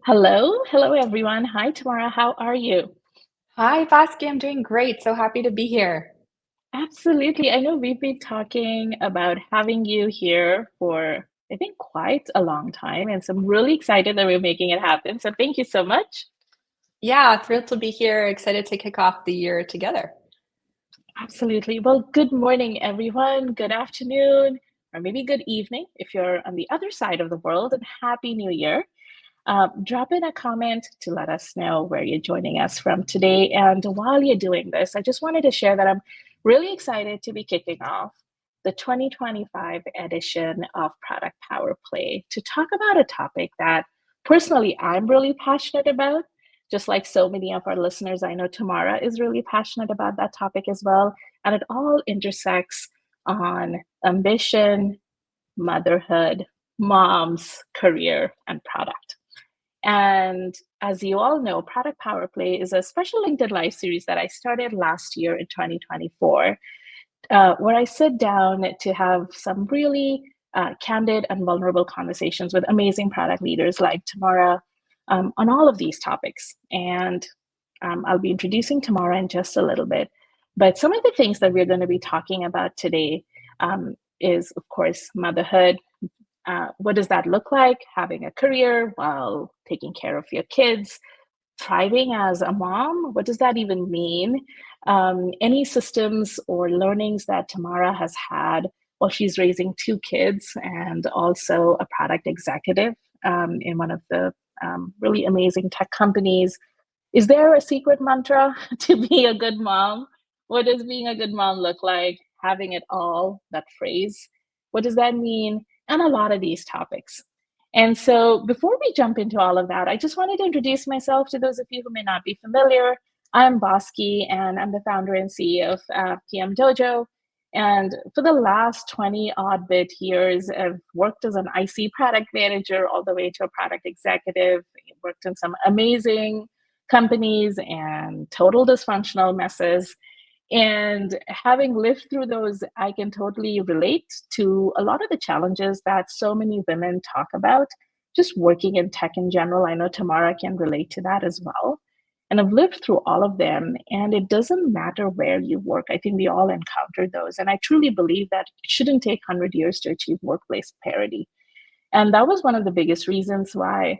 Hello everyone. Hi Tamara, how are you? Hi, Bosky. I'm doing great. So happy to be here. Absolutely. I know we've been talking about having you here for, I think, quite a long time, and so I'm really excited that we're making it happen. So thank you so much. Yeah, thrilled to be here. Excited to kick off the year together. Absolutely. Well, good morning, everyone. Good afternoon, or maybe good evening if you're on the other side of the world, and Happy New Year. Drop in a comment to let us know where you're joining us from today. And while you're doing this, I just wanted to share that I'm really excited to be kicking off the 2025 edition of Product Power Play to talk about a topic that personally I'm really passionate about. Just like so many of our listeners, I know Tamara is really passionate about that topic as well. And it all intersects on ambition, motherhood, moms, career, and product. And as you all know, Product Power Play is a special LinkedIn Live series that I started last year in 2024, where I sit down to have some really candid and vulnerable conversations with amazing product leaders like Tamara on all of these topics. And I'll be introducing Tamara in just a little bit. But some of the things that we're going to be talking about today is, of course, motherhood. What does that look like? Having a career while taking care of your kids, thriving as a mom. What does that even mean? Any systems or learnings that Tamara has had while she's raising two kids and also a product executive in one of the really amazing tech companies. Is there a secret mantra to be a good mom? What does being a good mom look like? Having it all, that phrase. What does that mean? And a lot of these topics. And so before we jump into all of that, I just wanted to introduce myself to those of you who may not be familiar. I'm Bosky, and I'm the founder and CEO of PMDojo. And for the last 20 odd bit years, I've worked as an IC product manager all the way to a product executive. I worked in some amazing companies and total dysfunctional messes. And having lived through those, I can totally relate to a lot of the challenges that so many women talk about, just working in tech in general. I know Tamara can relate to that as well. And I've lived through all of them, and it doesn't matter where you work. I think we all encounter those. And I truly believe that it shouldn't take 100 years to achieve workplace parity. And that was one of the biggest reasons why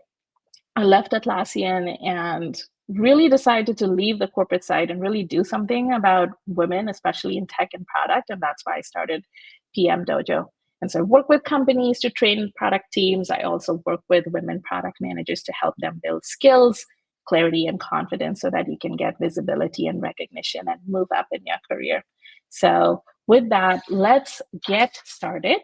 I left Atlassian and really decided to leave the corporate side and really do something about women, especially in tech and product. And that's why I started PMDojo. And so I work with companies to train product teams. I also work with women product managers to help them build skills, clarity, and confidence so that you can get visibility and recognition and move up in your career. So, with that, let's get started.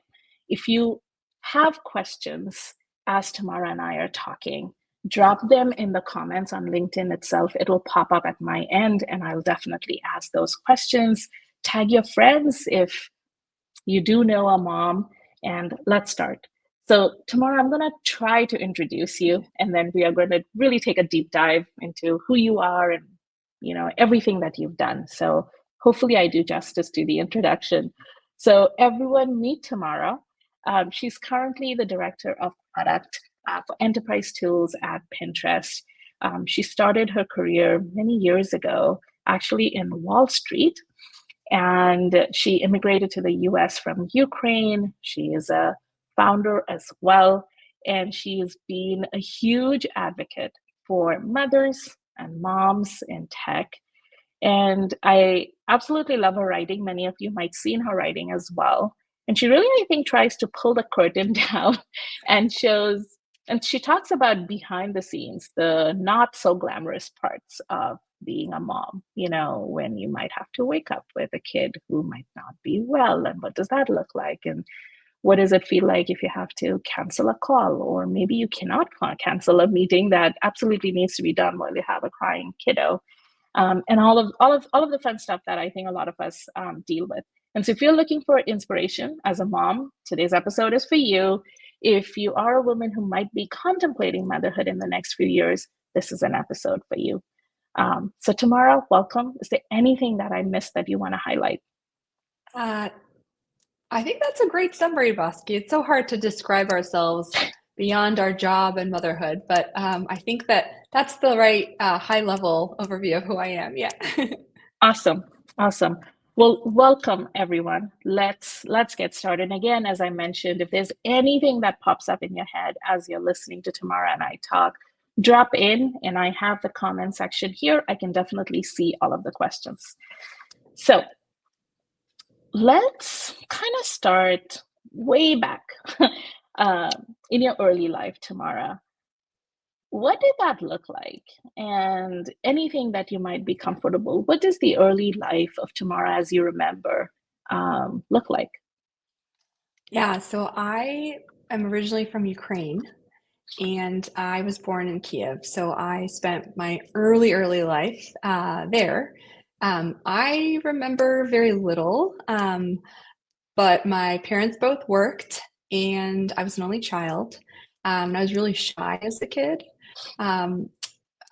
If you have questions as Tamara and I are talking, drop them in the comments on LinkedIn itself. It'll pop up at my end, and I'll definitely ask those questions. Tag your friends if you do know a mom, and let's start. So, tomorrow I'm going to try to introduce you, and then we are going to really take a deep dive into who you are and everything that you've done. So, hopefully, I do justice to the introduction. So, everyone, meet Tamara. She's currently the director of product for enterprise tools at Pinterest. She started her career many years ago, actually in Wall Street, and she immigrated to the US from Ukraine. She is a founder as well, and she's been a huge advocate for mothers and moms in tech. And I absolutely love her writing. Many of you might see in her writing as well. And she really, I think, tries to pull the curtain down and shows, and she talks about behind the scenes, the not so glamorous parts of being a mom, when you might have to wake up with a kid who might not be well. And what does that look like? And what does it feel like if you have to cancel a call, or maybe you cannot cancel a meeting that absolutely needs to be done while you have a crying kiddo? And all of the fun stuff that I think a lot of us deal with. And so, if you're looking for inspiration as a mom, today's episode is for you. If you are a woman who might be contemplating motherhood in the next few years, this is an episode for you. So, Tamara, welcome. Is there anything that I missed that you want to highlight? Uh, I think that's a great summary, Bosky. It's so hard to describe ourselves beyond our job and motherhood. But I think that's the right high level overview of who I am. Yeah. Awesome. Awesome. Well, welcome everyone. Let's get started. Again, as I mentioned, if there's anything that pops up in your head as you're listening to Tamara and I talk, drop in and I have the comment section here. I can definitely see all of the questions. So let's kind of start way back in your early life, Tamara. What did that look like? And anything that you might be comfortable, what does the early life of Tamara as you remember look like? Yeah, so I am originally from Ukraine and I was born in Kiev. So I spent my early life there. I remember very little, but my parents both worked and I was an only child. And I was really shy as a kid. Um,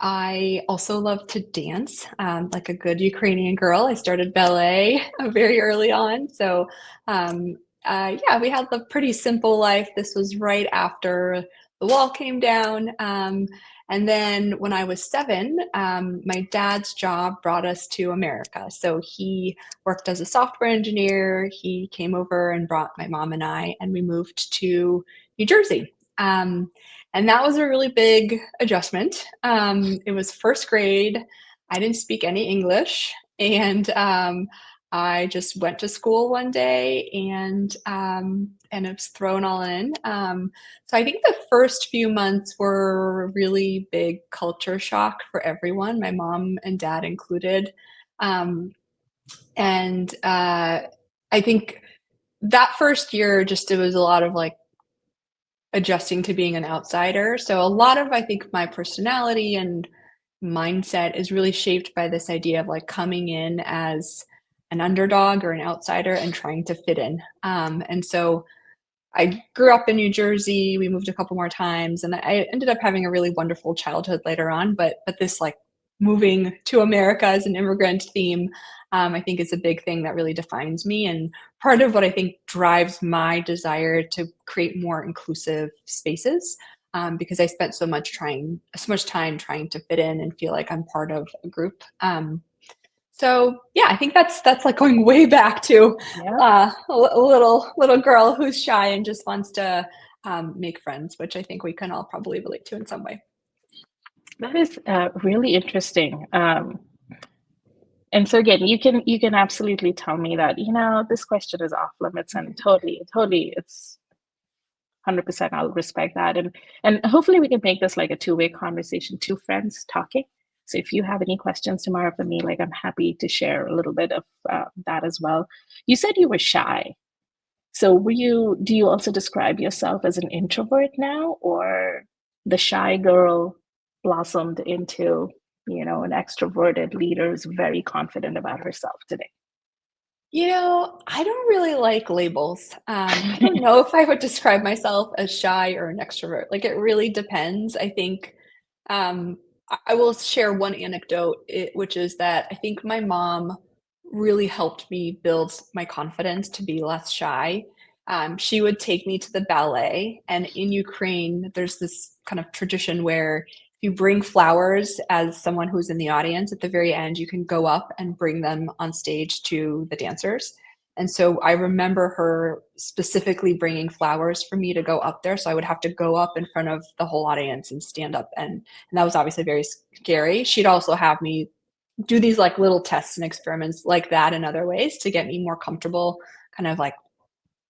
I also love to dance, like a good Ukrainian girl. I started ballet very early on. So, um, yeah, we had a pretty simple life. This was right after the wall came down. And then when I was 7, my dad's job brought us to America. So he worked as a software engineer. He came over and brought my mom and I, and we moved to New Jersey. And that was a really big adjustment. It was first grade. I didn't speak any English, and I just went to school one day and it was thrown all in. So I think the first few months were a really big culture shock for everyone, my mom and dad included. And I think that first year, just it was a lot of like adjusting to being an outsider. So a lot of, I think, my personality and mindset is really shaped by this idea of like coming in as an underdog or an outsider and trying to fit in. And so I grew up in New Jersey. We moved a couple more times, and I ended up having a really wonderful childhood later on. But this like moving to America as an immigrant theme, I think is a big thing that really defines me, and part of what I think drives my desire to create more inclusive spaces. Because I spent so much time trying to fit in and feel like I'm part of a group. So yeah, I think that's like going way back to Yeah, a little girl who's shy and just wants to make friends, which I think we can all probably relate to in some way. that is really interesting. And so again, you can absolutely tell me that, this question is off limits and totally it's 100% I'll respect that. And hopefully we can make this like a two-way conversation, two friends talking. So if you have any questions tomorrow for me, like I'm happy to share a little bit of that as well. You said you were shy. So do you also describe yourself as an introvert now, or the shy girl blossomed into, an extroverted leader who's very confident about herself today? I don't really like labels. I don't know if I would describe myself as shy or an extrovert. Like it really depends. I think I will share one anecdote, which is that I think my mom really helped me build my confidence to be less shy. She would take me to the ballet, and in Ukraine, there's this kind of tradition where you bring flowers as someone who's in the audience. At the very end, you can go up and bring them on stage to the dancers. And so I remember her specifically bringing flowers for me to go up there. So I would have to go up in front of the whole audience and stand up. And that was obviously very scary. She'd also have me do these like little tests and experiments like that in other ways to get me more comfortable kind of like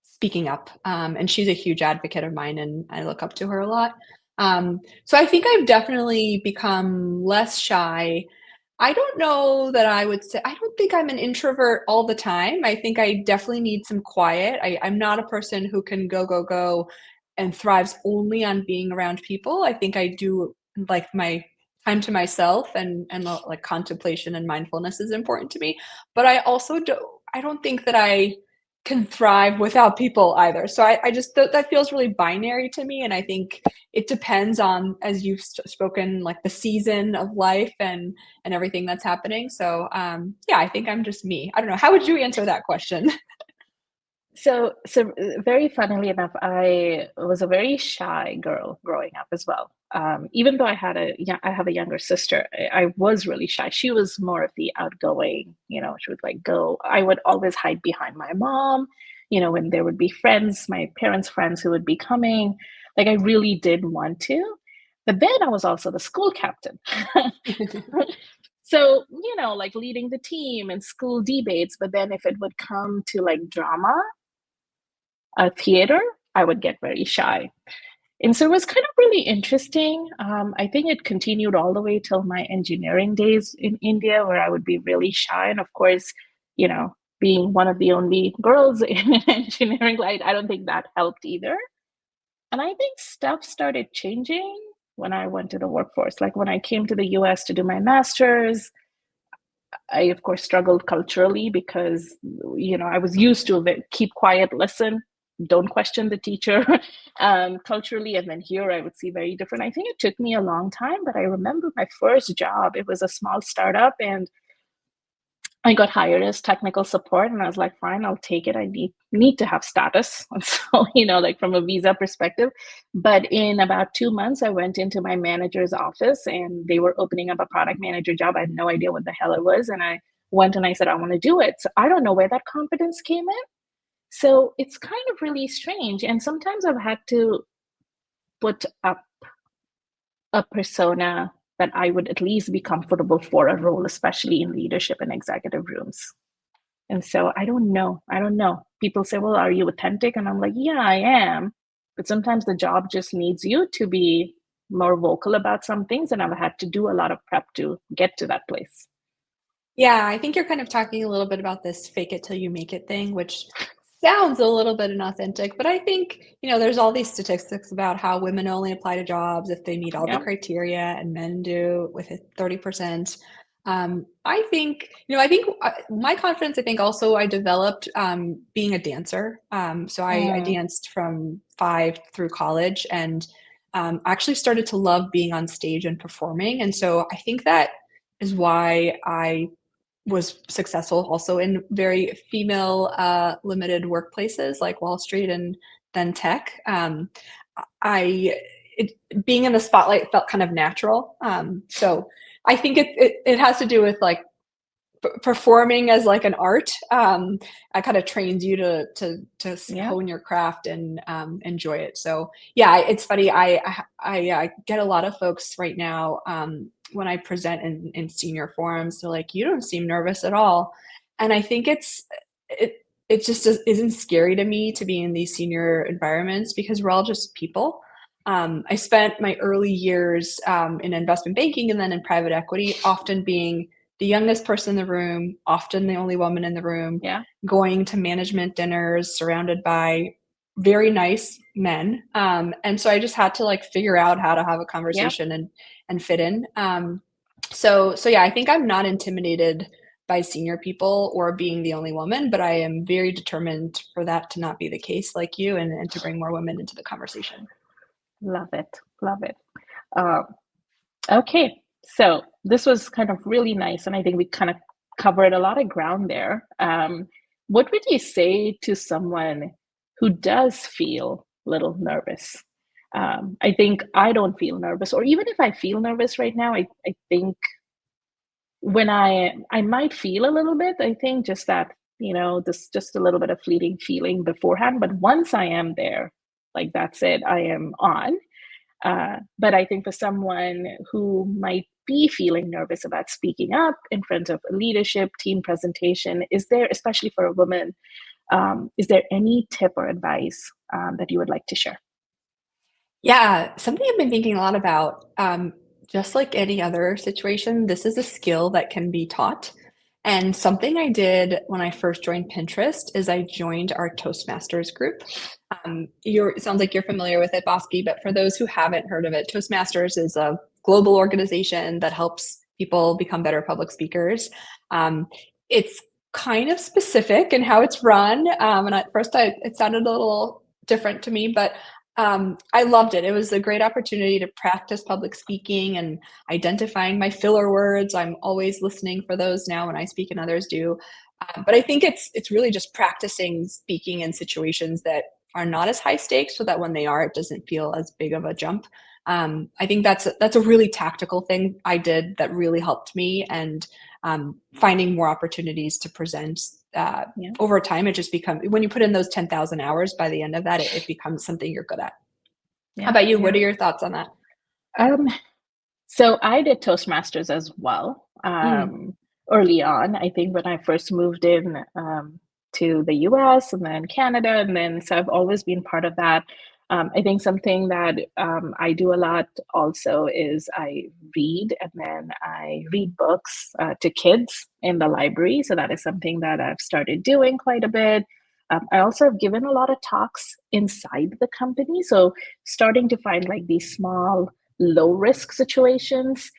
speaking up. And she's a huge advocate of mine, and I look up to her a lot. So I think I've definitely become less shy. I don't know that I would say, I don't think I'm an introvert all the time. I think I definitely need some quiet. I'm not a person who can go and thrives only on being around people. I think I do like my time to myself, and like contemplation and mindfulness is important to me. But I don't think that I can thrive without people either. So I just that feels really binary to me, and I think it depends on, as you've spoken, like the season of life and everything that's happening. So yeah, I think I'm just me. I don't know. How would you answer that question? Very funnily enough, I was a very shy girl growing up as well. Even though I have a younger sister, I was really shy. She was more of the outgoing, she would like go. I would always hide behind my mom, when there would be friends, my parents' friends who would be coming. Like I really did want to, but then I was also the school captain. So, like leading the team and school debates, but then if it would come to like drama, theater, I would get very shy. And so it was kind of really interesting. I think it continued all the way till my engineering days in India, where I would be really shy. And of course, being one of the only girls in engineering, like, I don't think that helped either. And I think stuff started changing when I went to the workforce. Like when I came to the US to do my master's, I, of course, struggled culturally because, I was used to keep quiet, listen, don't question the teacher culturally. And then here I would see very different. I think it took me a long time, but I remember my first job, it was a small startup and I got hired as technical support and I was like, fine, I'll take it. I need to have status. And so, like from a visa perspective. But in about 2 months, I went into my manager's office and they were opening up a product manager job. I had no idea what the hell it was. And I went and I said, I want to do it. So I don't know where that confidence came in. So it's kind of really strange. And sometimes I've had to put up a persona that I would at least be comfortable for a role, especially in leadership and executive rooms. And so I don't know. I don't know. People say, well, are you authentic? And I'm like, yeah, I am. But sometimes the job just needs you to be more vocal about some things. And I've had to do a lot of prep to get to that place. Yeah, I think you're kind of talking a little bit about this fake it till you make it thing, which sounds a little bit inauthentic, but I think, there's all these statistics about how women only apply to jobs if they meet all the Yeah. criteria and men do with it 30%. I think my confidence, I think also I developed being a dancer. So I Mm, danced from 5 through college and actually started to love being on stage and performing. And so I think that is why I was successful also in very female limited workplaces like Wall Street and then tech. I it, Being in the spotlight felt kind of natural. So I think it has to do with like performing as like an art. It kind of trains you to yeah. hone your craft and enjoy it. So yeah, it's funny. I get a lot of folks right now when I present in senior forums. They're like, "You don't seem nervous at all," and I think it just isn't scary to me to be in these senior environments because we're all just people. I spent my early years in investment banking and then in private equity, often being the youngest person in the room, often the only woman in the room, Yeah. going to management dinners surrounded by very nice men. And so I just had to like figure out how to have a Yeah. conversation and fit in. So yeah, I think I'm not intimidated by senior people or being the only woman, but I am very determined for that to not be the case like you and to bring more women into the conversation. Love it. Love it. Um, okay. So this was kind of really nice. And I think we kind of covered a lot of ground there. What would you say to someone who does feel a little nervous? I think I don't feel nervous, or even if I feel nervous right now, I think when I might feel a little bit, I think just that, this just a little bit of fleeting feeling beforehand. But once I am there, like that's it, I am on. But I think for someone who might be feeling nervous about speaking up in front of a leadership team presentation, is there, especially for a woman, is there any tip or advice that you would like to share? Yeah, something I've been thinking a lot about, just like any other situation, this is a skill that can be taught. And something I did when I first joined Pinterest is I joined our Toastmasters group. It sounds like you're familiar with it, Bosky, but for those who haven't heard of it, Toastmasters is a global organization that helps people become better public speakers. It's kind of specific in how it's run. And at first it sounded a little different to me, but I loved it. It was a great opportunity to practice public speaking and identifying my filler words. I'm always listening for those now when I speak and others do. But I think it's really just practicing speaking in situations that are not as high stakes, so that when they are, it doesn't feel as big of a jump. I think that's a really tactical thing I did that really helped me, and finding more opportunities to present. Yeah. Over time, it just becomes, when you put in those 10,000 hours, by the end of that, it becomes something you're good at. How Yeah. about you? Yeah. What are your thoughts on that? Um, So I did Toastmasters as well, Mm. early on. I think when I first moved in to the US and then Canada, and then so I've always been part of that. I think something that I do a lot also is I read, and then I read books to kids in the library. So that is something that I've started doing quite a bit. I also have given a lot of talks inside the company. So starting to find like these small low risk situations,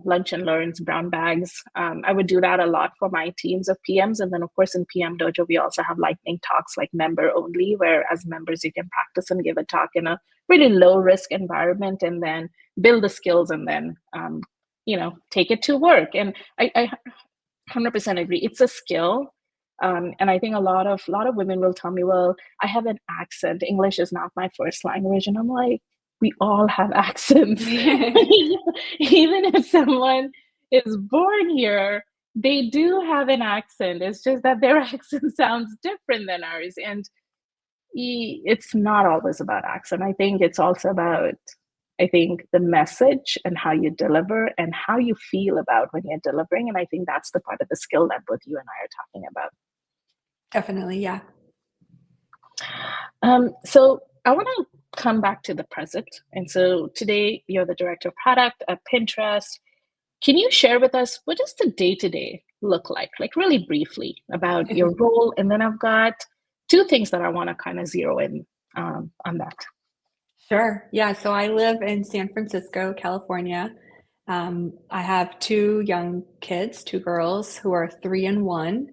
lunch and learns, brown bags. I would do that a lot for my teams of PMs. And then, of course, in PMDojo, we also have lightning talks, like member only, where as members, you can practice and give a talk in a really low risk environment, and then build the skills, and then, take it to work. And I 100% agree. It's a skill. And I think a lot of women will tell me, well, I have an accent. English is not my first language. And I'm like, we all have accents. Even if someone is born here, they do have an accent. It's just that their accent sounds different than ours. And it's not always about accent. I think it's also about, I think, the message and how you deliver and how you feel about when you're delivering. And I think that's the part of the skill that both you and I are talking about. Definitely, yeah. So I want to come back to the present. And so today you're the director of product at Pinterest. Can you share with us, what does the day to day look like really briefly about your role? And then I've got two things that I want to kind of zero in on that. Sure. Yeah. So I live in San Francisco, California. I have two young kids, two girls who are 3 and 1,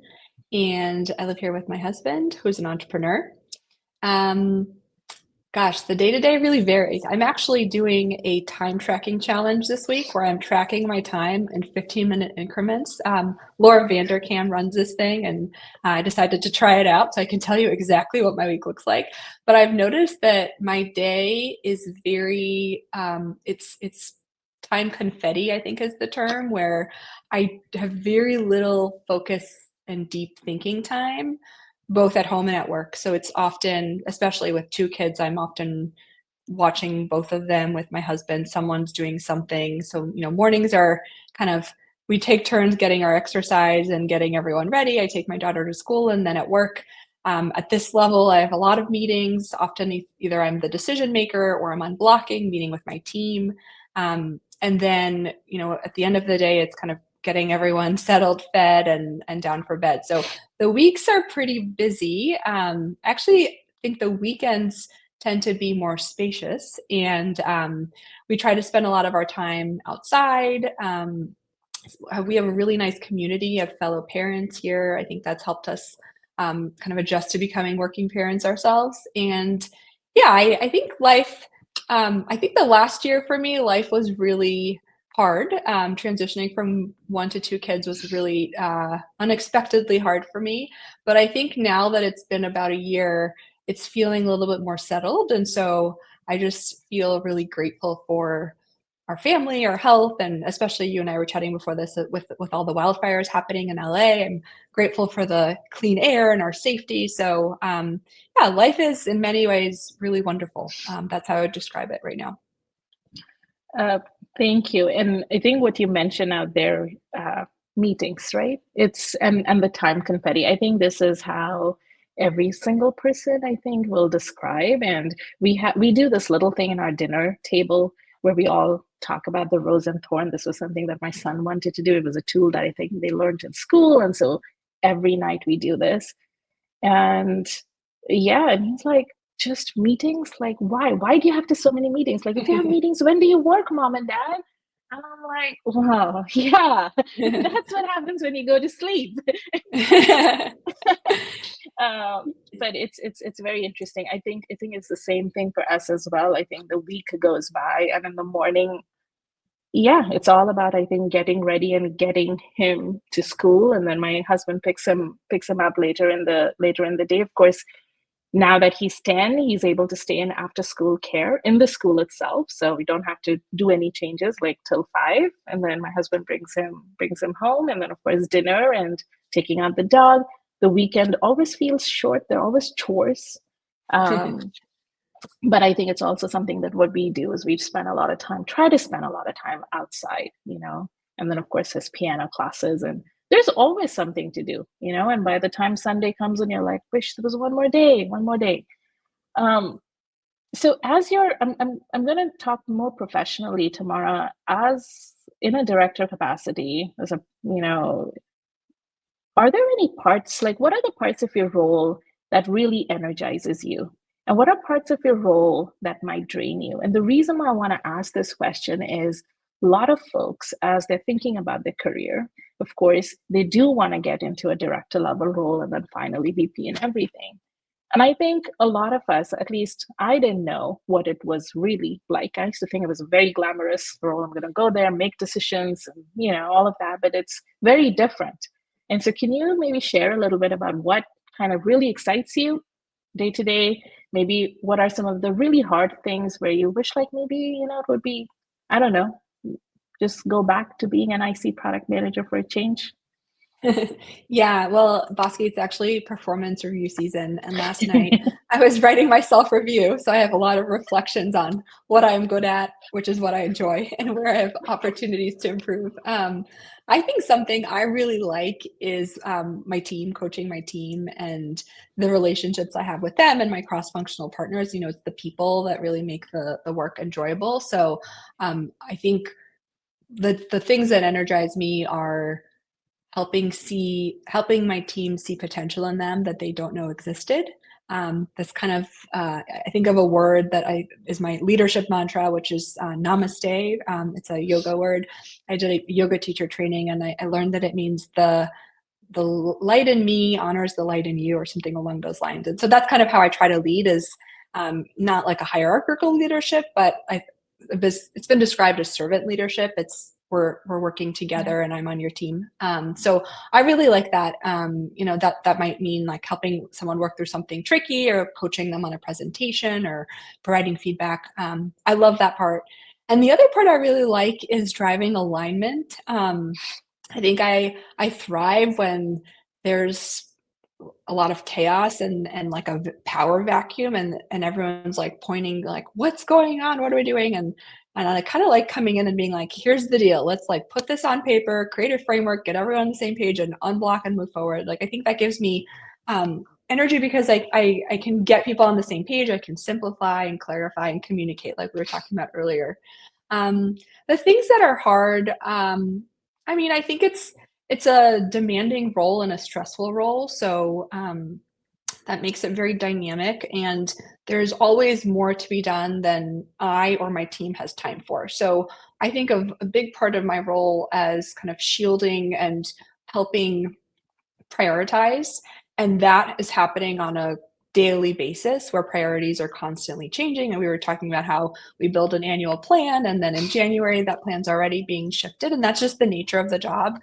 and I live here with my husband, who's an entrepreneur. Um, Gosh, the day to day really varies. I'm actually doing a time tracking challenge this week where I'm tracking my time in 15-minute increments. Laura Vanderkam runs this thing, and I decided to try it out so I can tell you exactly what my week looks like. But I've noticed that my day is very, it's time confetti, I think is the term, where I have very little focus and deep thinking time, both at home and at work. So it's often, especially with two kids, I'm often watching both of them with my husband. Someone's doing something. So, mornings are kind of, we take turns getting our exercise and getting everyone ready. I take my daughter to school, and then at work, at this level, I have a lot of meetings. Often either I'm the decision maker or I'm on blocking, meeting with my team. And then, at the end of the day, it's kind of getting everyone settled, fed, and down for bed. So the weeks are pretty busy. Actually, I think the weekends tend to be more spacious, and we try to spend a lot of our time outside. We have a really nice community of fellow parents here. I think that's helped us kind of adjust to becoming working parents ourselves. And yeah, I think life, I think the last year for me, life was really hard. Transitioning from 1 to 2 kids was really unexpectedly hard for me. But I think now that it's been about a year, it's feeling a little bit more settled. And so I just feel really grateful for our family, our health, and especially you and I were chatting before this with all the wildfires happening in LA. I'm grateful for the clean air and our safety. So yeah, life is in many ways really wonderful. That's how I would describe it right now. Uh, Thank you. And I think what you mentioned out there, meetings, right? It's and the time confetti. I think this is how every single person, I think, will describe. And we do this little thing in our dinner table where we all talk about the rose and thorn. This was something that my son wanted to do. It was a tool that I think they learned in school, and so every night we do this. And yeah, and he's like, just meetings? Like, why? Why do you have to so many meetings? Like, if you have meetings, when do you work, mom and dad? And I'm like, wow, yeah, that's what happens when you go to sleep. But it's very interesting. I think it's the same thing for us as well. I think the week goes by, and in the morning, Yeah, it's all about, I think, getting ready and getting him to school, and then my husband picks him up later in the day. Of course, now that he's 10, he's able to stay in after school care in the school itself, so we don't have to do any changes like till 5. And then my husband brings him home, and then of course dinner and taking out the dog. The weekend always feels short. There are always chores. Um, but I think it's also something that what we do is we spend a lot of time, try to spend a lot of time outside. And then of course his piano classes, and there's always something to do. And by the time Sunday comes and you're like, wish there was one more day, one more day. Um, so I'm going to talk more professionally, Tamara, as in a director capacity, as are there any parts, like what are the parts of your role that really energizes you? And what are parts of your role that might drain you? And the reason why I want to ask this question is a lot of folks, as they're thinking about their career, of course, they do want to get into a director level role and then finally VP and everything. And I think a lot of us, at least I didn't know what it was really like. I used to think it was a very glamorous role. I'm going to go there, make decisions, and all of that, but it's very different. And so, can you maybe share a little bit about what kind of really excites you day to day? Maybe what are some of the really hard things where you wish, like maybe it would be, I don't know, just go back to being an IC product manager for a change? Yeah, well, Bosky, it's actually performance review season, and last night I was writing my self-review, so I have a lot of reflections on what I'm good at, which is what I enjoy, and where I have opportunities to improve. I think something I really like is my team, coaching my team, and the relationships I have with them and my cross-functional partners. It's the people that really make the work enjoyable. So I think the things that energize me are helping my team see potential in them that they don't know existed. That's kind of I think of a word that is my leadership mantra, which is namaste. It's a yoga word. I did a yoga teacher training, and I learned that it means the light in me honors the light in you, or something along those lines. And so that's kind of how I try to lead, is not like a hierarchical leadership, but it's been described as servant leadership. It's we're working Yeah. together and I'm on your team. So I really like that. That might mean like helping someone work through something tricky, or coaching them on a presentation, or providing feedback. I love that part. And the other part I really like is driving alignment. I think I thrive when there's a lot of chaos and like a power vacuum, and everyone's like pointing like, what's going on? What are we doing? And I kind of like coming in and being like, here's the deal. Let's like put this on paper, create a framework, get everyone on the same page, and unblock and move forward. Like I think that gives me energy, because I can get people on the same page. I can simplify and clarify and communicate, like we were talking about earlier. Um, the things that are hard, I think it's a demanding role and a stressful role. So that makes it very dynamic, and there's always more to be done than I or my team has time for. So I think of a big part of my role as kind of shielding and helping prioritize. And that is happening on a daily basis, where priorities are constantly changing. And we were talking about how we build an annual plan, and then in January that plan's already being shifted, and that's just the nature of the job.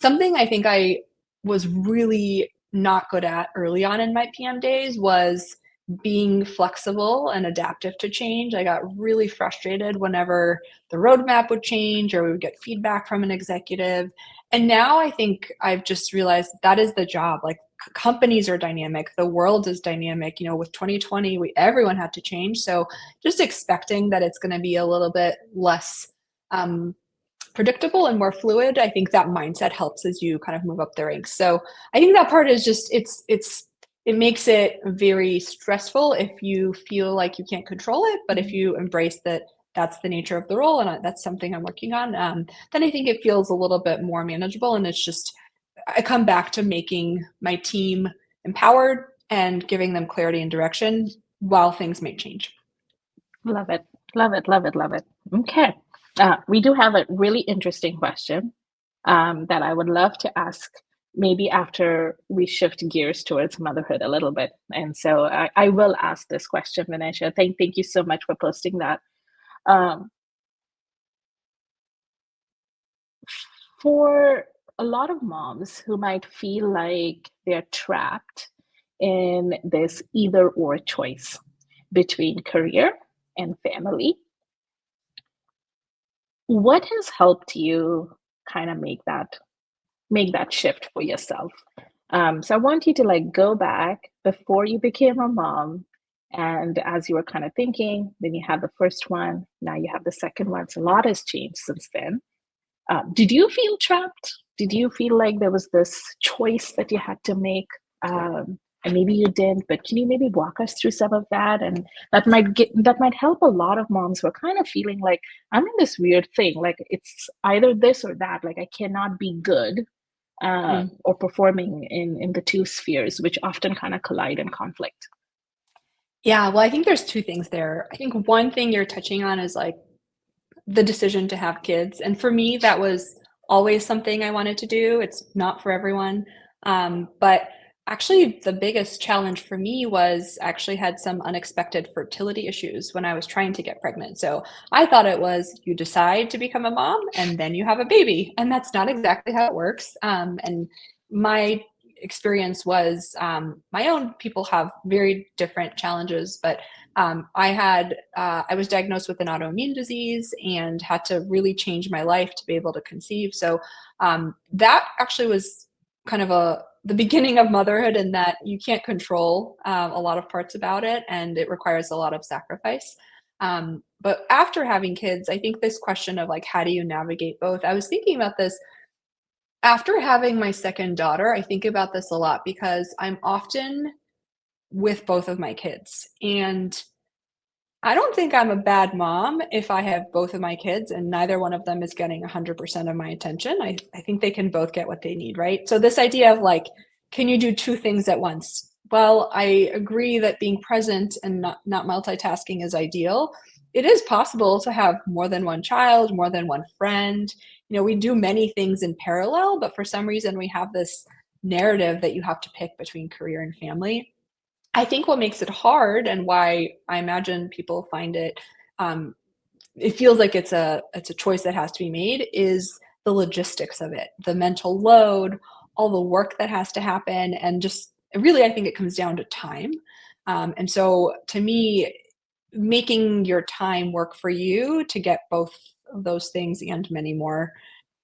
Something I think I was really not good at early on in my PM days was being flexible and adaptive to change. I got really frustrated whenever the roadmap would change, or we would get feedback from an executive. And now I think I've just realized that is the job. Like companies are dynamic, the world is dynamic. With 2020, everyone had to change. So just expecting that it's going to be a little bit less predictable and more fluid. I think that mindset helps as you kind of move up the ranks. So I think that part is just it makes it very stressful if you feel like you can't control it. But if you embrace that that's the nature of the role, and that's something I'm working on, then I think it feels a little bit more manageable. And it's just, I come back to making my team empowered and giving them clarity and direction while things may change. Love it. Love it. Love it. Love it. Okay. We do have a really interesting question that I would love to ask maybe after we shift gears towards motherhood a little bit. And so I will ask this question, Vinesha. Thank you so much for posting that. Um, For a lot of moms who might feel like they're trapped in this either or choice between career and family, what has helped you kind of make that shift for yourself? So I want you to like go back before you became a mom, and as you were kind of thinking, then you had the first one, now you have the second one. So a lot has changed since then. Did you feel trapped? Did you feel like there was this choice that you had to make? And maybe you didn't, but can you maybe walk us through some of that? And that might help a lot of moms who are kind of feeling like I'm in this weird thing, like it's either this or that. Like I cannot be good Mm. or performing in the two spheres, which often kind of collide and conflict. Yeah, well, I think there's two things there. I think one thing you're touching on is like the decision to have kids. And for me, that was always something I wanted to do. It's not for everyone. But actually, the biggest challenge for me was actually had some unexpected fertility issues when I was trying to get pregnant. So I thought it was you decide to become a mom and then you have a baby. And that's not exactly how it works. And my experience was my own people have very different challenges, but I was diagnosed with an autoimmune disease and had to really change my life to be able to conceive. So that actually was kind of the beginning of motherhood, in that you can't control a lot of parts about it, and it requires a lot of sacrifice. But after having kids, I think this question of like, how do you navigate both? I was thinking about this after having my second daughter. I think about this a lot because I'm often with both of my kids, and I don't think I'm a bad mom if I have both of my kids and neither one of them is getting 100% of my attention. I think they can both get what they need, right? So this idea of like, can you do two things at once? Well, I agree that being present and not multitasking is ideal. It is possible to have more than one child, more than one friend. You know, we do many things in parallel, but for some reason we have this narrative that you have to pick between career and family. I think what makes it hard and why I imagine people find it, um, it feels like it's a choice that has to be made, is the logistics of it, the mental load, all the work that has to happen, and just really, I think it comes down to time. And so, to me, making your time work for you to get both of those things and many more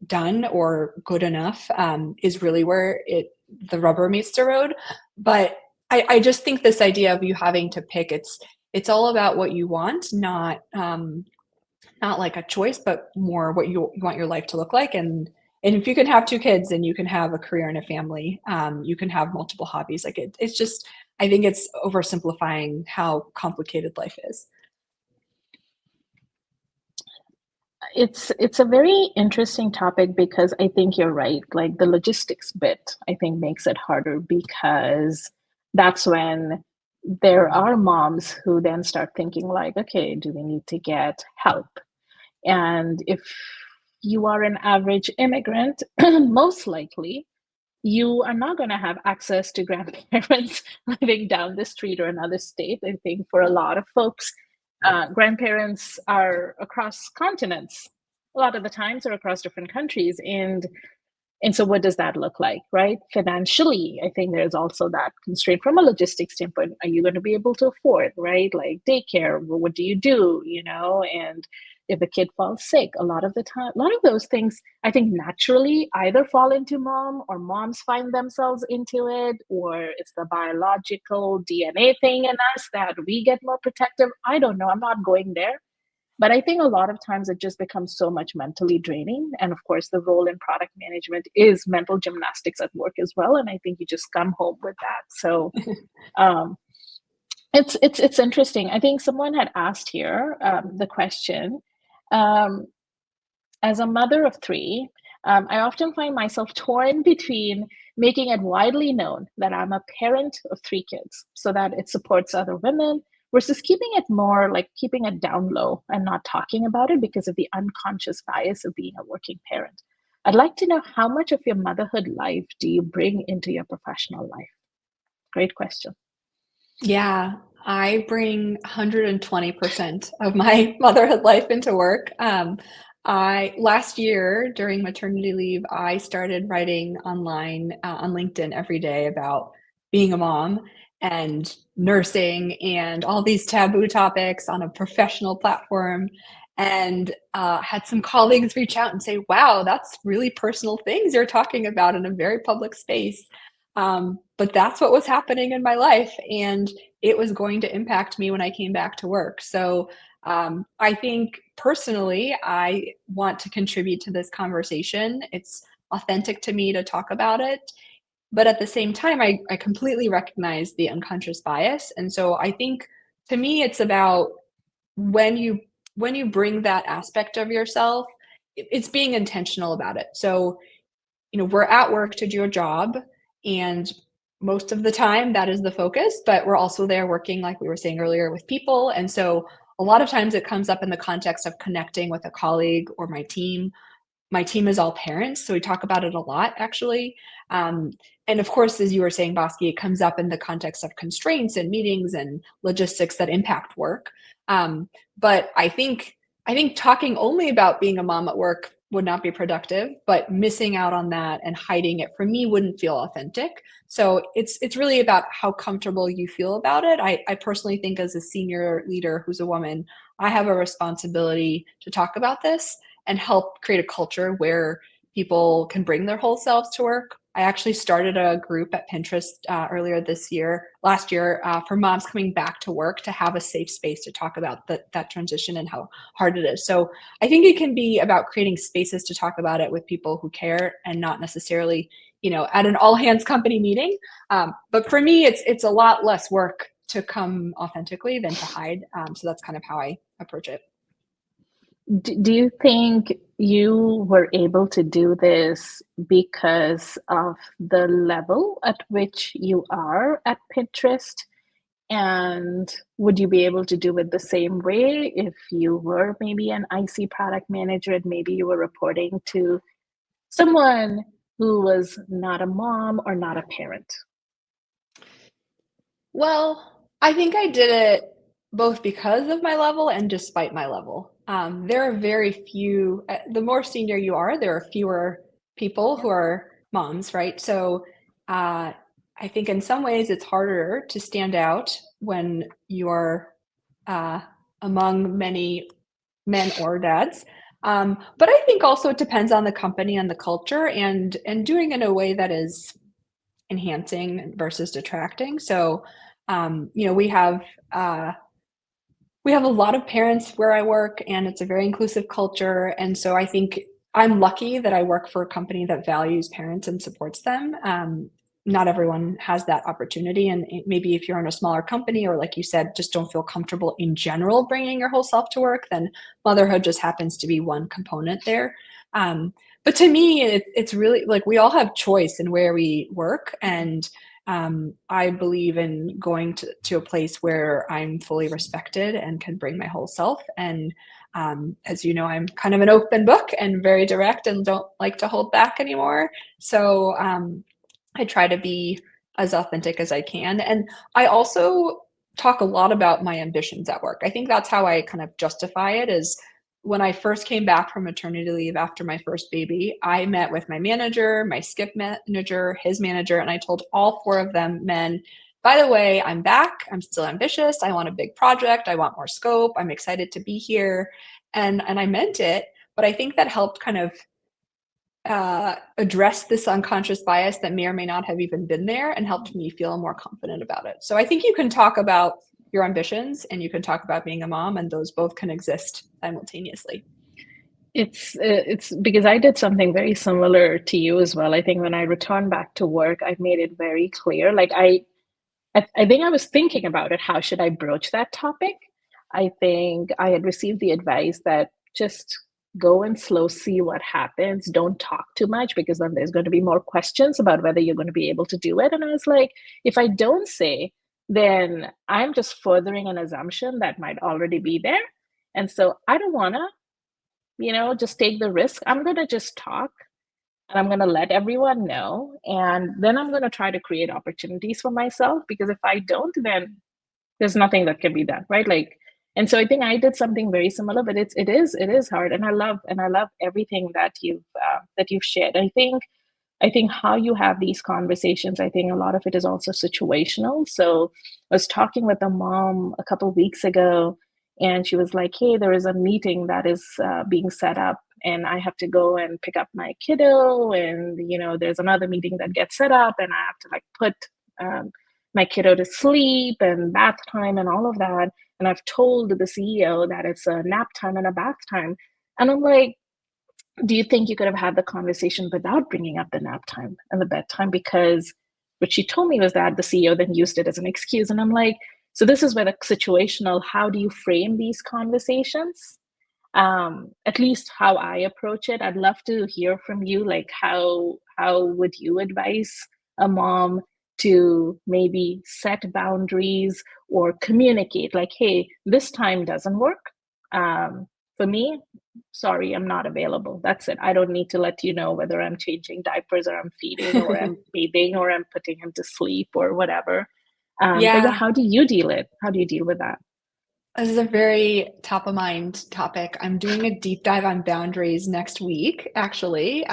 done or good enough is really where the rubber meets the road. But I just think this idea of you having to pick, it's all about what you want, not like a choice, but more what you want your life to look like. And if you can have two kids, then you can have a career and a family. You can have multiple hobbies. Like it's just, I think it's oversimplifying how complicated life is. It's a very interesting topic because I think you're right. Like the logistics bit, I think makes it harder because that's when there are moms who then start thinking like, okay, do we need to get help? And if you are an average immigrant, most likely you are not going to have access to grandparents living down the street or another state. I think for a lot of folks, grandparents are across continents a lot of the times, or across different countries. And so what does that look like, right? Financially, I think there's also that constraint from a logistics standpoint. Are you going to be able to afford, right? Like daycare, what do you do, And if the kid falls sick, a lot of the time, a lot of those things, I think naturally either fall into mom or moms find themselves into it, or it's the biological DNA thing in us that we get more protective. I don't know. I'm not going there. But I think a lot of times it just becomes so much mentally draining. And of course, the role in product management is mental gymnastics at work as well. And I think you just come home with that. So um, it's interesting. I think someone had asked here the question. Um, as a mother of three, I often find myself torn between making it widely known that I'm a parent of three kids so that it supports other women versus keeping it down low and not talking about it because of the unconscious bias of being a working parent. I'd like to know, how much of your motherhood life do you bring into your professional life? Great question. Yeah, I bring 120% of my motherhood life into work. I last year during maternity leave, I started writing online on LinkedIn every day about being a mom and nursing and all these taboo topics on a professional platform. And had some colleagues reach out and say, "Wow, that's really personal things you're talking about in a very public space." But that's what was happening in my life, and it was going to impact me when I came back to work. So I think personally, I want to contribute to this conversation. It's authentic to me to talk about it. But at the same time, I completely recognize the unconscious bias. And so I think to me, it's about when you when you bring that aspect of yourself, it's being intentional about it. So we're at work to do a job, and most of the time that is the focus, but we're also there working, like we were saying earlier, with people. And so a lot of times it comes up in the context of connecting with a colleague or my team. My team is all parents, so we talk about it a lot, actually. Um, and of course, as you were saying, Bosky, it comes up in the context of constraints and meetings and logistics that impact work. Um, but I think talking only about being a mom at work would not be productive, but missing out on that and hiding it for me wouldn't feel authentic. So it's really about how comfortable you feel about it. I personally think as a senior leader who's a woman, I have a responsibility to talk about this and help create a culture where people can bring their whole selves to work. I actually started a group at Pinterest last year, for moms coming back to work to have a safe space to talk about that transition and how hard it is. So I think it can be about creating spaces to talk about it with people who care and not necessarily, at an all hands company meeting. But for me, it's a lot less work to come authentically than to hide. So that's kind of how I approach it. Do you think you were able to do this because of the level at which you are at Pinterest? And would you be able to do it the same way if you were maybe an IC product manager and maybe you were reporting to someone who was not a mom or not a parent? Well, I think I did it both because of my level and despite my level. There are very few, the more senior you are, there are fewer people who are moms, right? So I think in some ways it's harder to stand out when you're uh, among many men or dads. But I think also it depends on the company and the culture and doing it in a way that is enhancing versus detracting. So, uh, we have a lot of parents where I work, and it's a very inclusive culture. And so I think I'm lucky that I work for a company that values parents and supports them. Not everyone has that opportunity. And maybe if you're in a smaller company, or like you said, just don't feel comfortable in general bringing your whole self to work, then motherhood just happens to be one component there. Um, but to me, it's really like we all have choice in where we work. And I believe in going to a place where I'm fully respected and can bring my whole self. And as you know, I'm kind of an open book and very direct and don't like to hold back anymore. So I try to be as authentic as I can. And I also talk a lot about my ambitions at work. I think that's how I kind of justify it is when I first came back from maternity leave after my first baby, I met with my manager, my skip manager, his manager, and I told all four of them, men, by the way, I'm back. I'm still ambitious. I want a big project. I want more scope. I'm excited to be here. And I meant it. But I think that helped kind of address this unconscious bias that may or may not have even been there and helped me feel more confident about it. So I think you can talk about your ambitions and you can talk about being a mom, and those both can exist simultaneously. It's because I did something very similar to you as well. I think when I returned back to work, I made it very clear. Like I think I was thinking about it. How should I broach that topic? I think I had received the advice that just go and slow, see what happens. Don't talk too much because then there's going to be more questions about whether you're going to be able to do it. And I was like, if I don't say, then I'm just furthering an assumption that might already be there. And so I don't want to, just take the risk. I'm going to just talk and I'm going to let everyone know. And then I'm going to try to create opportunities for myself because if I don't, then there's nothing that can be done, right? Like, And so I think I did something very similar, but it is hard, and I love everything that you've shared. I think how you have these conversations, I think a lot of it is also situational. So I was talking with a mom a couple of weeks ago, and she was like, "Hey, there is a meeting that is being set up, and I have to go and pick up my kiddo, and there's another meeting that gets set up, and I have to like put um, my kiddo to sleep and bath time and all of that. And I've told the CEO that it's a nap time and a bath time." And I'm like, do you think you could have had the conversation without bringing up the nap time and the bedtime? Because what she told me was that the CEO then used it as an excuse. And I'm like, so this is where the situational, how do you frame these conversations? At least how I approach it. I'd love to hear from you. Like, how would you advise a mom to maybe set boundaries or communicate? Like, hey, this time doesn't work. For me, sorry, I'm not available. That's it. I don't need to let you know whether I'm changing diapers or I'm feeding or I'm bathing or I'm putting him to sleep or whatever. But yeah, Yeah. how do you deal it? How do you deal with that? This is a very top of mind topic. I'm doing a deep dive on boundaries next week, actually.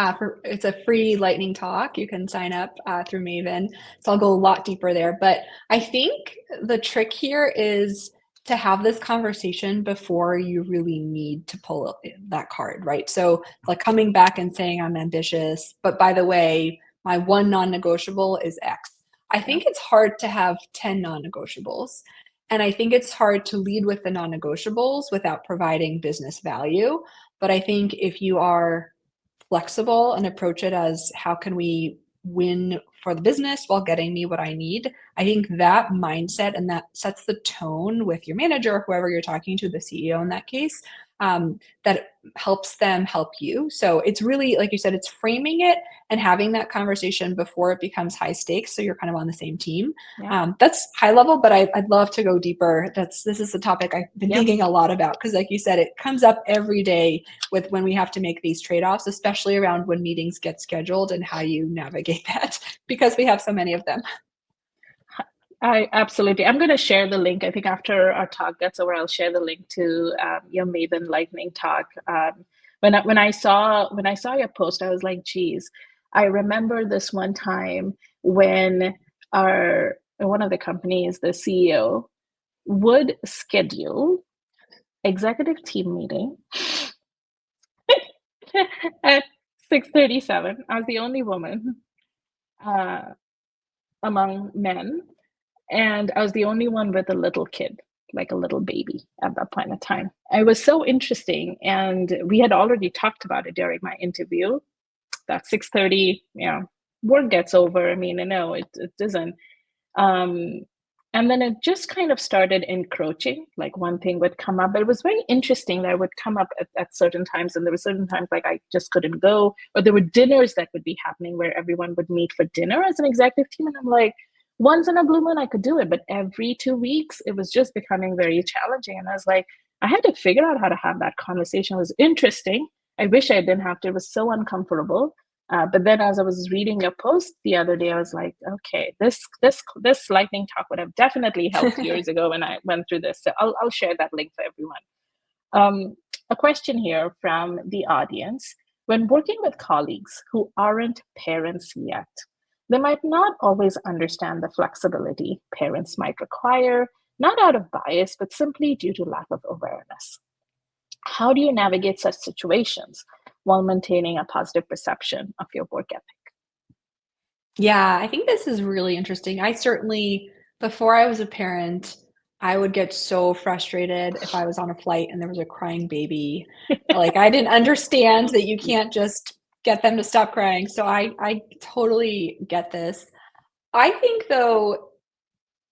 It's a free lightning talk. You can sign up through Maven. So I'll go a lot deeper there. But I think the trick here is to have this conversation before you really need to pull that card, right? So like coming back and saying I'm ambitious, but by the way, my one non-negotiable is X. I Yeah. think it's hard to have 10 non-negotiables. And I think it's hard to lead with the non-negotiables without providing business value. But I think if you are flexible and approach it as how can we win for the business while getting me what I need, I think that mindset and that sets the tone with your manager or whoever you're talking to, the CEO in that case, that helps them help you. So it's really, like you said, it's framing it and having that conversation before it becomes high stakes. So you're kind of on the same team. Yeah. That's high level, but I'd love to go deeper. This is the topic I've been Yep. thinking a lot about because, like you said, it comes up every day with when we have to make these trade-offs, especially around when meetings get scheduled and how you navigate that because we have so many of them. I absolutely. I'm going to share the link. I think after our talk gets over, I'll share the link to your Maven Lightning talk. When I saw your post, I was like, "Geez, I remember this one time when our one of the companies, the CEO, would schedule executive team meeting at 6:37. I was the only woman uh, among men, and I was the only one with a little kid, like a little baby at that point in time. It was so interesting, and we had already talked about it during my interview. That 6:30, work gets over. I mean, no, it doesn't. Um, and then it just kind of started encroaching. Like one thing would come up, but it was very interesting that it would come up at certain times, and there were certain times like I just couldn't go, or there were dinners that would be happening where everyone would meet for dinner as an executive team, and I'm like, once in a blue moon I could do it, but every 2 weeks it was just becoming very challenging, and I was like, I had to figure out how to have that conversation. It was interesting. I wish I didn't have to. It was so uncomfortable, but then, as I was reading your post the other day, I was like, okay, this lightning talk would have definitely helped years ago when I went through this. So I'll share that link for everyone. A question here from the audience: when working with colleagues who aren't parents yet, they might not always understand the flexibility parents might require, not out of bias, but simply due to lack of awareness. How do you navigate such situations while maintaining a positive perception of your work ethic? Yeah, I think this is really interesting. I certainly, before I was a parent, I would get so frustrated if I was on a flight and there was a crying baby. Like I didn't understand that you can't just get them to stop crying. So I totally get this. I think though,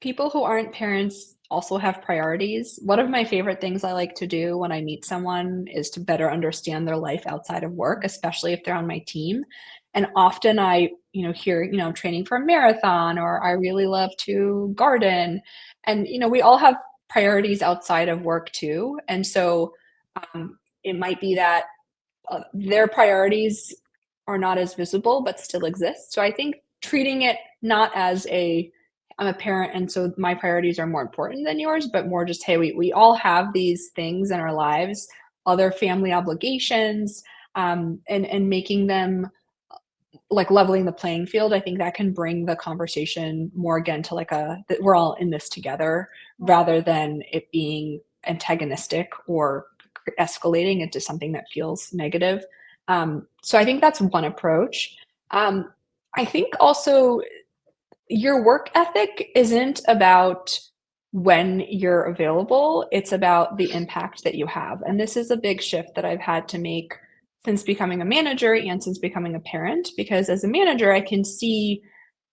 people who aren't parents also have priorities. One of my favorite things I like to do when I meet someone is to better understand their life outside of work, especially if they're on my team. And often I, hear, I'm training for a marathon or I really love to garden. And, we all have priorities outside of work too. And so it might be that their priorities are not as visible but still exist. So I think treating it not as a I'm a parent, and so my priorities are more important than yours, but more just, hey, we all have these things in our lives, other family obligations, and making them like leveling the playing field. I think that can bring the conversation more again to like that we're all in this together rather than it being antagonistic or escalating into something that feels negative. So I think that's one approach. I think also your work ethic isn't about when you're available, it's about the impact that you have. And this is a big shift that I've had to make since becoming a manager and since becoming a parent, because as a manager, I can see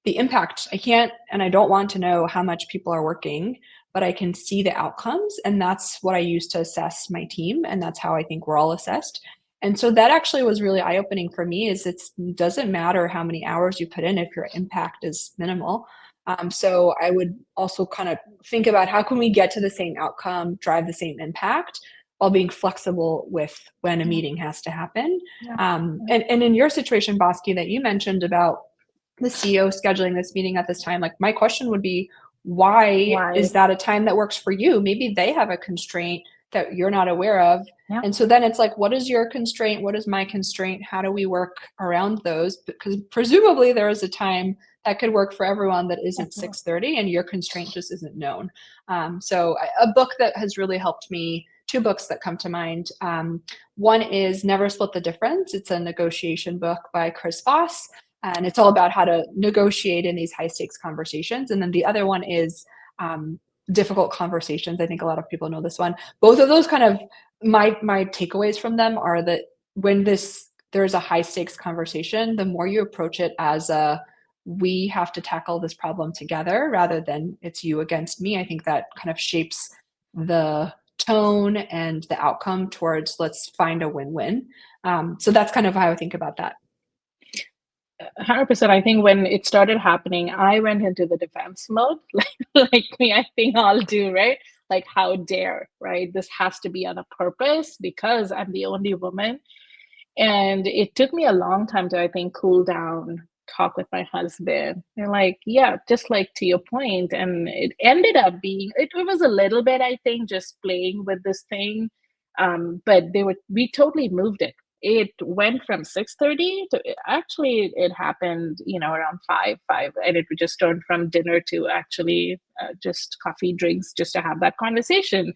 the impact. I can't and I don't want to know how much people are working, but I can see the outcomes. And that's what I use to assess my team. And that's how I think we're all assessed. And so that actually was really eye-opening for me is it doesn't matter how many hours you put in if your impact is minimal. So I would also kind of think about how can we get to the same outcome, drive the same impact while being flexible with when a meeting has to happen. Yeah. And in your situation, Bosky, that you mentioned about the CEO scheduling this meeting at this time, like my question would be, why is that a time that works for you? Maybe they have a constraint that you're not aware of. Yeah. And so then it's like, what is your constraint? What is my constraint? How do we work around those? Because presumably there is a time that could work for everyone that isn't 6:30 and your constraint just isn't known. So a book that has really helped me, two books that come to mind. One is Never Split the Difference. It's a negotiation book by Chris Voss. And it's all about how to negotiate in these high stakes conversations. And then the other one is Difficult Conversations. I think a lot of people know this one. Both of those kind of, my takeaways from them are that when there's a high stakes conversation, the more you approach it as we have to tackle this problem together rather than it's you against me, I think that kind of shapes the tone and the outcome towards let's find a win-win. So that's kind of how I think about that. 100%. I think when it started happening, I went into the defense mode, like me, I think all do, right? Like, how dare, right? This has to be on a purpose because I'm the only woman. And it took me a long time to, I think, cool down, talk with my husband. And like, yeah, just like to your point. And it ended up being, it was a little bit, I think, just playing with this thing. But we totally moved it. It went from 6:30 to actually it happened, around 5, and it just turned from dinner to actually just coffee drinks just to have that conversation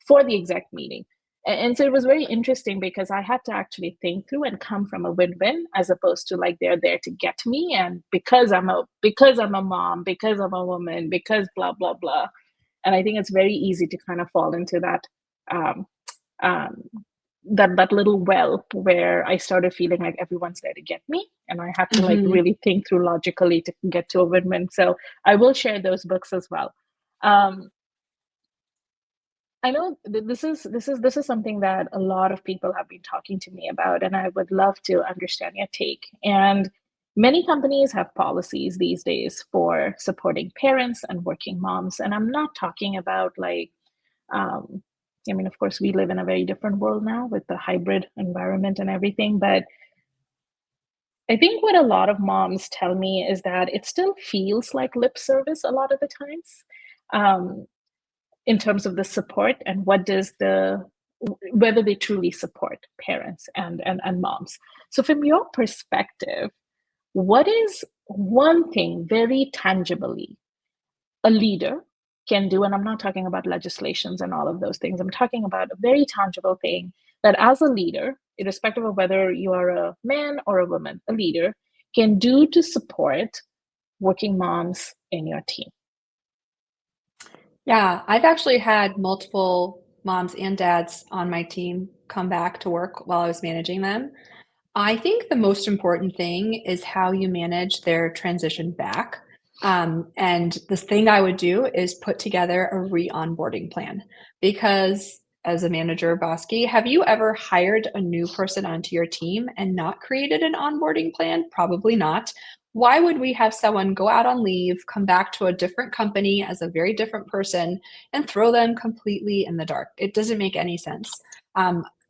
for the exec meeting. And so it was very interesting because I had to actually think through and come from a win-win as opposed to like they're there to get me and because I'm a mom, because I'm a woman, because blah blah blah. And I think it's very easy to kind of fall into that um, um, that little well where I started feeling like everyone's there to get me, and I had to like really think through logically to get to a win-win. So I will share those books as well. I know this is something that a lot of people have been talking to me about, and I would love to understand your take. And many companies have policies these days for supporting parents and working moms. And I'm not talking about like, um, I mean, of course, we live in a very different world now with the hybrid environment and everything. But I think what a lot of moms tell me is that it still feels like lip service a lot of the times. Um, in terms of the support and whether they truly support parents and moms. So from your perspective, what is one thing very tangibly a leader can do? And I'm not talking about legislations and all of those things. I'm talking about a very tangible thing that as a leader, irrespective of whether you are a man or a woman, a leader can do to support working moms in your team. Yeah, I've actually had multiple moms and dads on my team come back to work while I was managing them. I think the most important thing is how you manage their transition back. And the thing I would do is put together a re-onboarding plan because as a manager, Bosky, have you ever hired a new person onto your team and not created an onboarding plan? Probably not. Why would we have someone go out on leave, come back to a different company as a very different person, and throw them completely in the dark? It doesn't make any sense.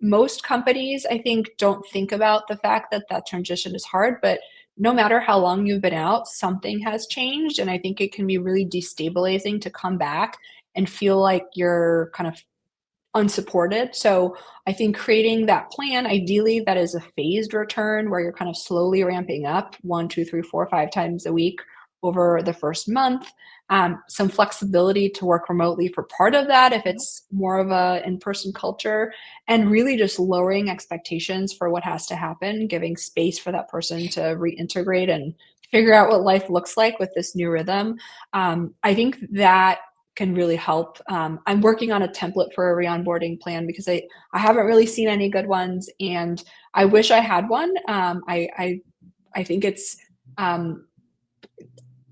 Most companies, I think, don't think about the fact that that transition is hard, but no matter how long you've been out, something has changed. And I think it can be really destabilizing to come back and feel like you're kind of unsupported. So I think creating that plan, ideally, that is a phased return where you're kind of slowly ramping up 1, 2, 3, 4, 5 times a week over the first month. Some flexibility to work remotely for part of that if it's more of a in-person culture, and really just lowering expectations for what has to happen, giving space for that person to reintegrate and figure out what life looks like with this new rhythm. I think that can really help. I'm working on a template for a re-onboarding plan because I haven't really seen any good ones, and I wish I had one. I think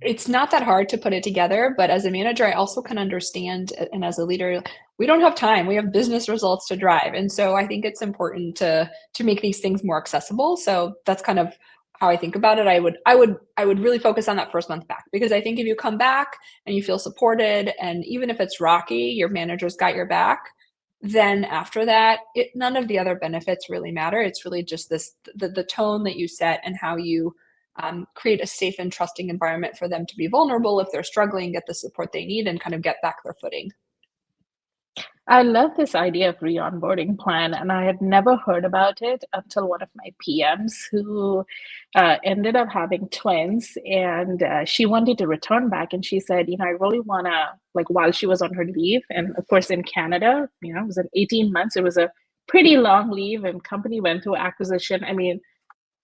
it's not that hard to put it together, but as a manager, I also can understand, and as a leader, we don't have time. We have business results to drive, and so I think it's important to make these things more accessible. So that's kind of how I think about it. I would really focus on that first month back, because I think if you come back and you feel supported, and even if it's rocky, your manager's got your back. Then after that, none of the other benefits really matter. It's really just the tone that you set and how you create a safe and trusting environment for them to be vulnerable if they're struggling, get the support they need, and kind of get back their footing. I love this idea of re-onboarding plan, and I had never heard about it until one of my PMs who ended up having twins, and she wanted to return back, and she said, I really want to, like, while she was on her leave, and of course in Canada, it was an 18 months, it was a pretty long leave, and company went through acquisition. I mean,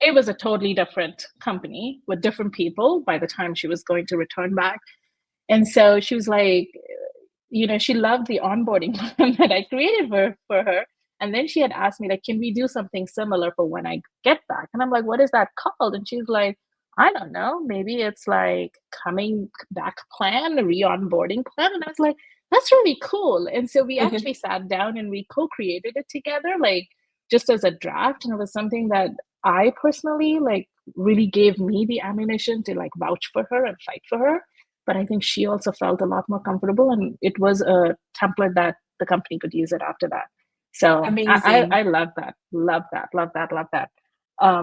it was a totally different company with different people by the time she was going to return back. And so she was like, she loved the onboarding plan that I created for her. And then she had asked me, like, can we do something similar for when I get back? And I'm like, what is that called? And she's like, I don't know. Maybe it's like coming back plan, a re-onboarding plan. And I was like, that's really cool. And so we actually sat down and we co-created it together, like just as a draft. And it was something that I personally like really gave me the ammunition to like vouch for her and fight for her, but I think she also felt a lot more comfortable, and it was a template that the company could use it after that. So Amazing. I love that, love that, love that, love that.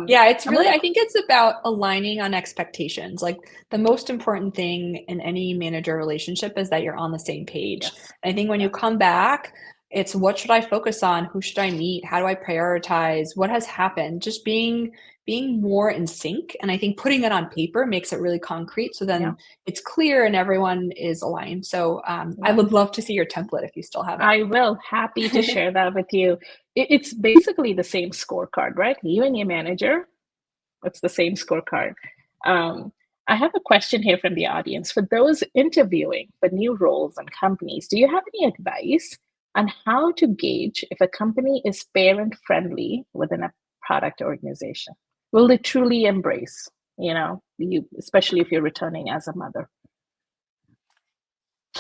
Yeah, it's I'm really, gonna I think it's about aligning on expectations. Like the most important thing in any manager relationship is that you're on the same page. yes, And I think when you yes. come back, it's what should I focus on? Who should I meet? How do I prioritize? What has happened? Just being more in sync. And I think putting it on paper makes it really concrete. So Yeah, then it's clear and everyone is aligned. So I yeah. would love to see your template if you still have I will happy to it. share that with you. It's basically the same scorecard, right? You and your manager, it's the same scorecard. Um, I have a question here from the audience. For those interviewing for new roles and companies, do you have any advice on how to gauge if a company is parent friendly within a product organization? Will they truly embrace, you, especially if you're returning as a mother?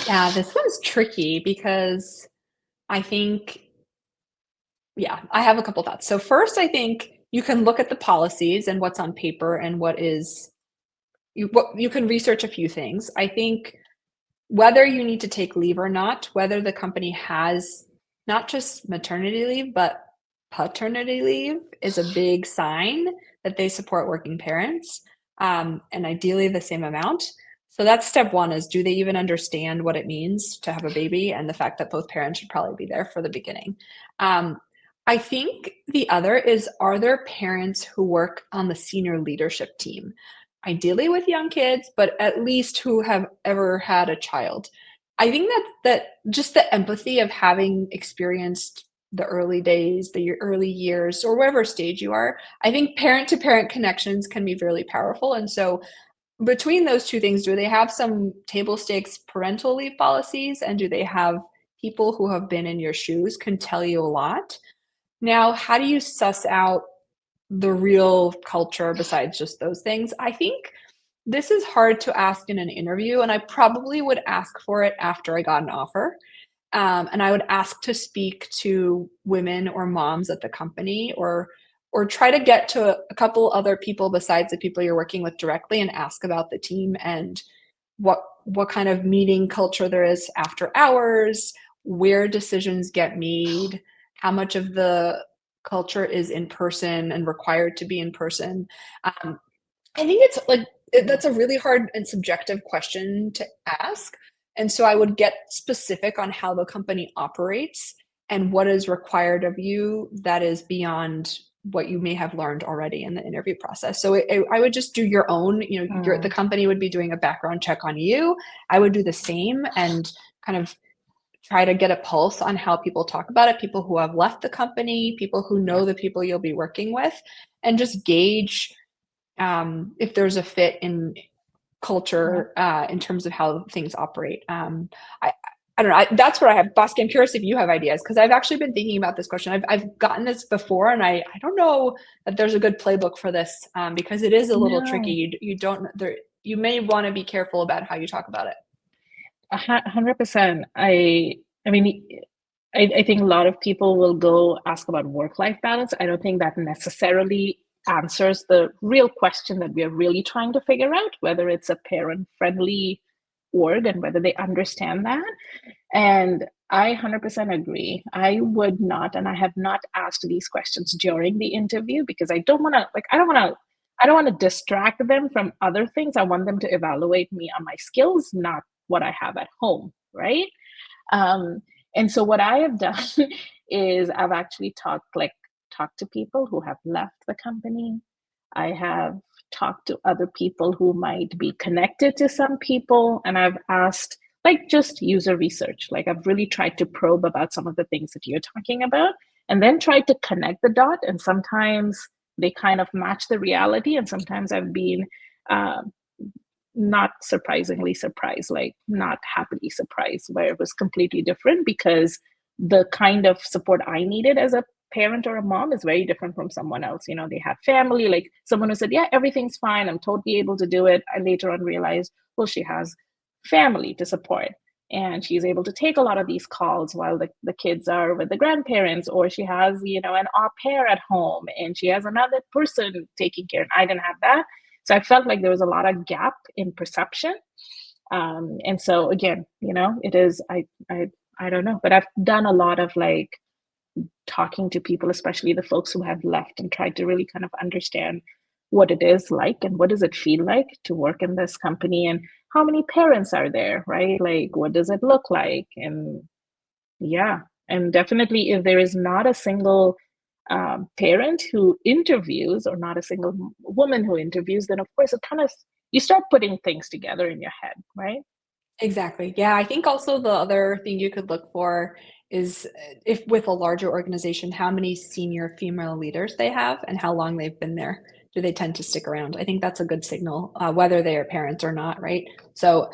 Yeah, this one's tricky because I think, yeah, I have a couple thoughts. So first, I think you can look at the policies and what's on paper and what you can research a few things. I think whether you need to take leave or not, whether the company has not just maternity leave, but paternity leave is a big sign that they support working parents, and ideally the same amount. So that's step one, is do they even understand what it means to have a baby and the fact that both parents should probably be there for the beginning. Um, I think the other is, are there parents who work on the senior leadership team? Ideally with young kids, but at least who have ever had a child. I think that just the empathy of having experienced the early days, the early years, or whatever stage you are, I think parent to parent connections can be really powerful. And so between those two things, do they have some table stakes parental leave policies, and do they have people who have been in your shoes can tell you a lot? Now, how do you suss out the real culture besides just those things? I think this is hard to ask in an interview, and I probably would ask for it after I got an offer. And I would ask to speak to women or moms at the company, or try to get to a couple other people besides the people you're working with directly, and ask about the team and what kind of meeting culture there is after hours, where decisions get made, how much of the culture is in person and required to be in person. Um, I think it's like that's a really hard and subjective question to ask. And so I would get specific on how the company operates and what is required of you that is beyond what you may have learned already in the interview process. So I would just do your own, the Mm, company would be doing a background check on you. I would do the same and kind of try to get a pulse on how people talk about it, people who have left the company, people who yeah. know the people you'll be working with, and just gauge if there's a fit in Yeah. culture in terms of how things operate. I, I don't know. That's what I have. Bosky, I'm curious if you have ideas because I've actually been thinking about this question. I've gotten this before, and I don't know that there's a good playbook for this because it is a little tricky. No, You don't there. You may want to be careful about how you talk about it. 100%. I mean, I think a lot of people will go ask about work-life balance. I don't think that necessarily answers the real question that we are really trying to figure out, whether it's a parent-friendly org and whether they understand that. And I 100% agree. I would not, and I have not asked these questions during the interview because I don't want to, like, I don't want to distract them from other things. I want them to evaluate me on my skills, not what I have at home, right? Um, and so what I have done is I've actually talked to people who have left the company. I have talked to other people who might be connected to some people, and I've asked like just user research. Like I've really tried to probe about some of the things that you're talking about, and then tried to connect the dot. And sometimes they kind of match the reality, and sometimes I've been uh, not surprisingly surprised, like not happily surprised, where it was completely different because the kind of support I needed as a parent or a mom is very different from someone else. You know, they have family, like someone who said, yeah, everything's fine, I'm totally able to do it. I later on realized, well, she has family to support. And she's able to take a lot of these calls while the kids are with the grandparents, or she has, you know, an au pair at home and she has another person taking care. And I didn't have that. So I felt like there was a lot of gap in perception. And so again, you know, it is I don't know, but I've done a lot of like talking to people, especially the folks who have left, and tried to really kind of understand what it is like and what does it feel like to work in this company and how many parents are there, right? Like what does it look like? And yeah, and definitely if there is not a single parent who interviews or not a single woman who interviews, then of course it kind of you start putting things together in your head, right? Exactly. Yeah, I think also the other thing you could look for is if with a larger organization, how many senior female leaders they have and how long they've been there. Do they tend to stick around? I think that's a good signal, whether they are parents or not, right? So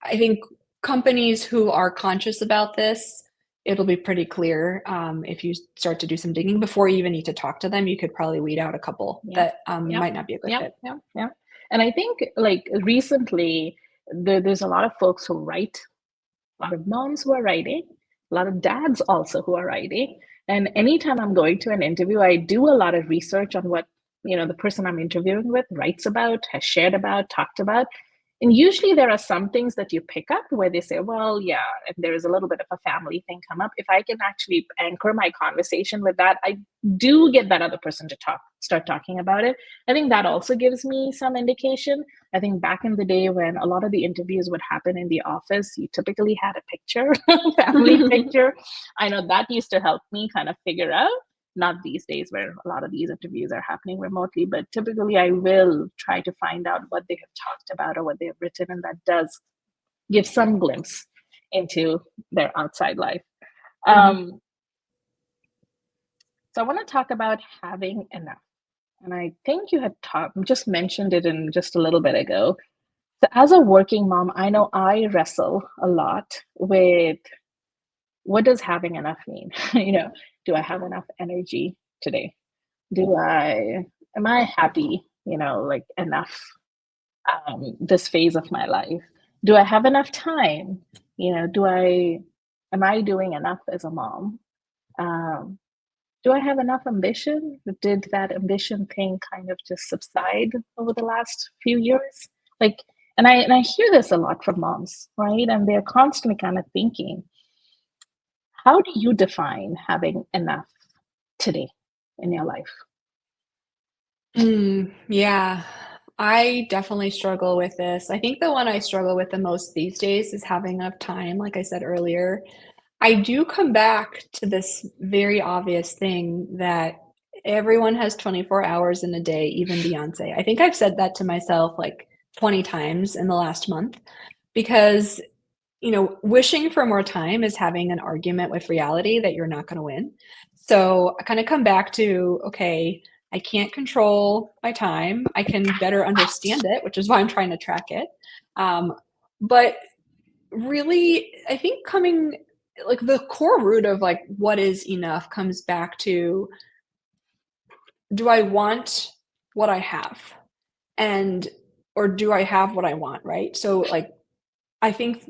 I think companies who are conscious about this, it'll be pretty clear if you start to do some digging before you even need to talk to them. You could probably weed out a couple Yeah, that yeah, might not be a good yeah, fit. yeah, yeah. And I think like recently there's a lot of folks who write, a lot of moms who are writing, a lot of dads also who are writing. And anytime I'm going to an interview, I do a lot of research on what, you know, the person I'm interviewing with writes about, has shared about, talked about. And usually there are some things that you pick up where they say, well, yeah, if there is a little bit of a family thing come up, if I can actually anchor my conversation with that, I do get that other person to start talking about it. I think that also gives me some indication. I think back in the day when a lot of the interviews would happen in the office, you typically had a picture, family picture. I know that used to help me kind of figure out, not these days where a lot of these interviews are happening remotely, but typically I will try to find out what they have talked about or what they have written, and that does give some glimpse into their outside life. Mhm. Um, so I want to talk about having enough. And I think you had just mentioned it in just a little bit ago. So as a working mom, I know I wrestle a lot with what does having enough mean? You know, do I have enough energy today? Am I happy, you know, like enough this phase of my life? Do I have enough time? You know, am I doing enough as a mom? Um, do I have enough ambition? Did that ambition thing kind of just subside over the last few years? Like, and I hear this a lot from moms, right? And they're constantly kind of thinking, how do you define having enough today in your life? Yeah. I definitely struggle with this. I think the one I struggle with the most these days is having enough time, like I said earlier. I do come back to this very obvious thing that everyone has 24 hours in a day, even Beyonce. I think I've said that to myself like 20 times in the last month because, wishing for more time is having an argument with reality that you're not going to win. So I kind of come back to, okay, I can't control my time. I can better understand it, which is why I'm trying to track it. But really, I think coming like the core root of like what is enough comes back to, do I want what I have? And or do I have what I want, right? So like I think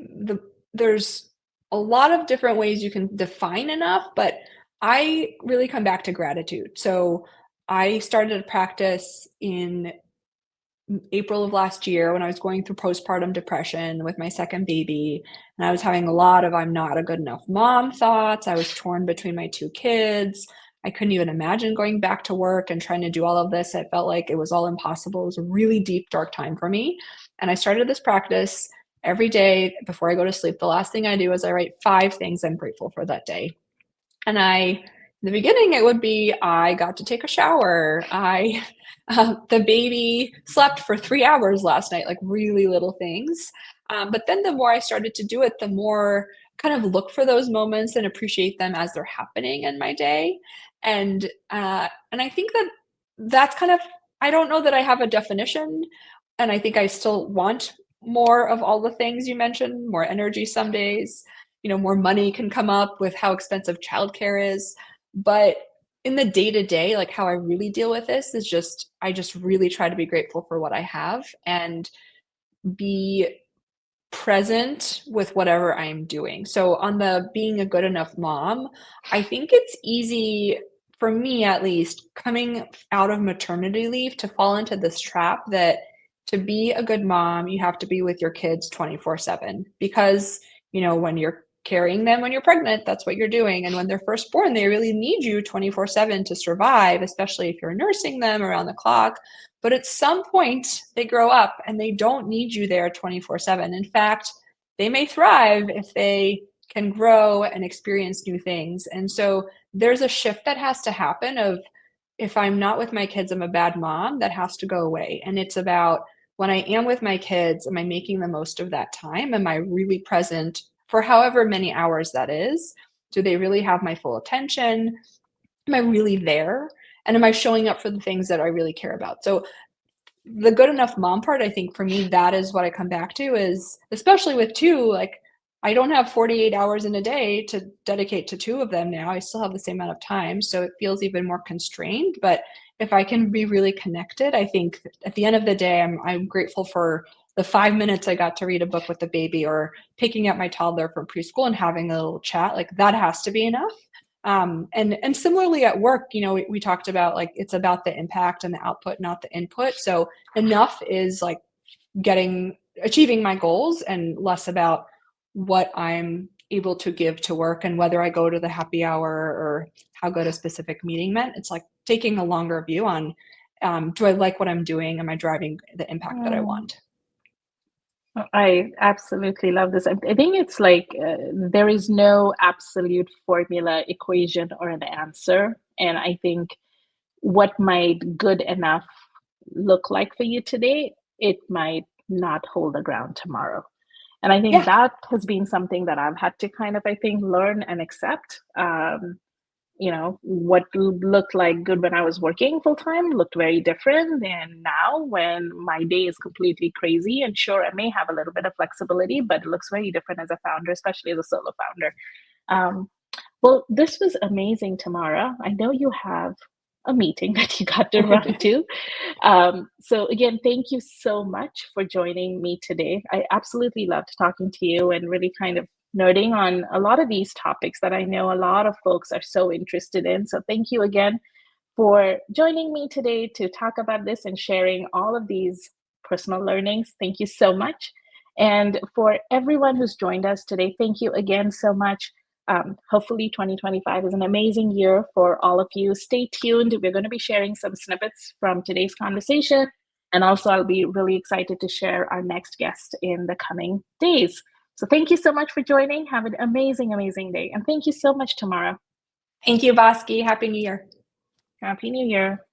there's a lot of different ways you can define enough, but I really come back to gratitude. So I started a practice in April of last year when I was going through postpartum depression with my second baby, and I was having a lot of "I'm not a good enough mom" thoughts. I was torn between my 2 kids. I couldn't even imagine going back to work and trying to do all of this. It felt like it was all impossible. It was a really deep, dark time for me, and I started this practice every day before I go to sleep. The last thing I do is I write 5 things I'm grateful for that day. And in the beginning, it would be I got to take a shower. The baby slept for 3 hours last night, like really little things. But then the more I started to do it, the more kind of look for those moments and appreciate them as they're happening in my day. And I think that that's kind of, I don't know that I have a definition, and I think I still want more of all the things you mentioned, more energy some days, more money can come up with how expensive childcare is. But in the day to day, like how I really deal with this is I just really try to be grateful for what I have and be present with whatever I'm doing. So on the being a good enough mom, I think it's easy for me at least coming out of maternity leave to fall into this trap that to be a good mom, you have to be with your kids 24/7 because, when you're carrying them when you're pregnant, that's what you're doing. And when they're first born, they really need you 24/7 to survive, especially if you're nursing them around the clock. But at some point, they grow up and they don't need you there 24/7. In fact, they may thrive if they can grow and experience new things. And so there's a shift that has to happen of, if I'm not with my kids, I'm a bad mom. That has to go away. And it's about, when I am with my kids, am I making the most of that time? Am I really present for however many hours that is? Do they really have my full attention? Am I really there? And am I showing up for the things that I really care about? So the good enough mom part, I think for me, that is what I come back to, is especially with 2, like I don't have 48 hours in a day to dedicate to 2 of them now. I still have the same amount of time. So it feels even more constrained. But if I can be really connected, I think at the end of the day, I'm grateful for the 5 minutes I got to read a book with the baby, or picking up my toddler from preschool and having a little chat. Like that has to be enough. And similarly at work, we talked about like it's about the impact and the output, not the input. So enough is like achieving my goals, and less about what I'm able to give to work and whether I go to the happy hour or how good a specific meeting meant. It's like taking a longer view on, do I like what I'm doing? Am I driving the impact that I Mm. want? I absolutely love this. I think it's like there is no absolute formula, equation, or an answer. And I think what might good enough look like for you today, it might not hold the ground tomorrow. And I think Yeah. that has been something that I've had to kind of, I think, learn and accept. What looked like good when I was working full time looked very different than now when my day is completely crazy. And sure, I may have a little bit of flexibility, but it looks very different as a founder, especially as a solo founder. Um, well, this was amazing, Tamara. I know you have a meeting that you got to run to. So, again, thank you so much for joining me today. I absolutely loved talking to you and really kind of nerding on a lot of these topics that I know a lot of folks are so interested in. So, thank you again for joining me today to talk about this and sharing all of these personal learnings. Thank you so much. And for everyone who's joined us today, thank you again so much. Hopefully, 2025 is an amazing year for all of you. Stay tuned. We're going to be sharing some snippets from today's conversation And also, I'll be really excited to share our next guest in the coming days. So thank you so much for joining. Have an amazing, amazing day. And thank you so much, Tamara. Thank you, Bosky. Happy New Year. Happy New Year.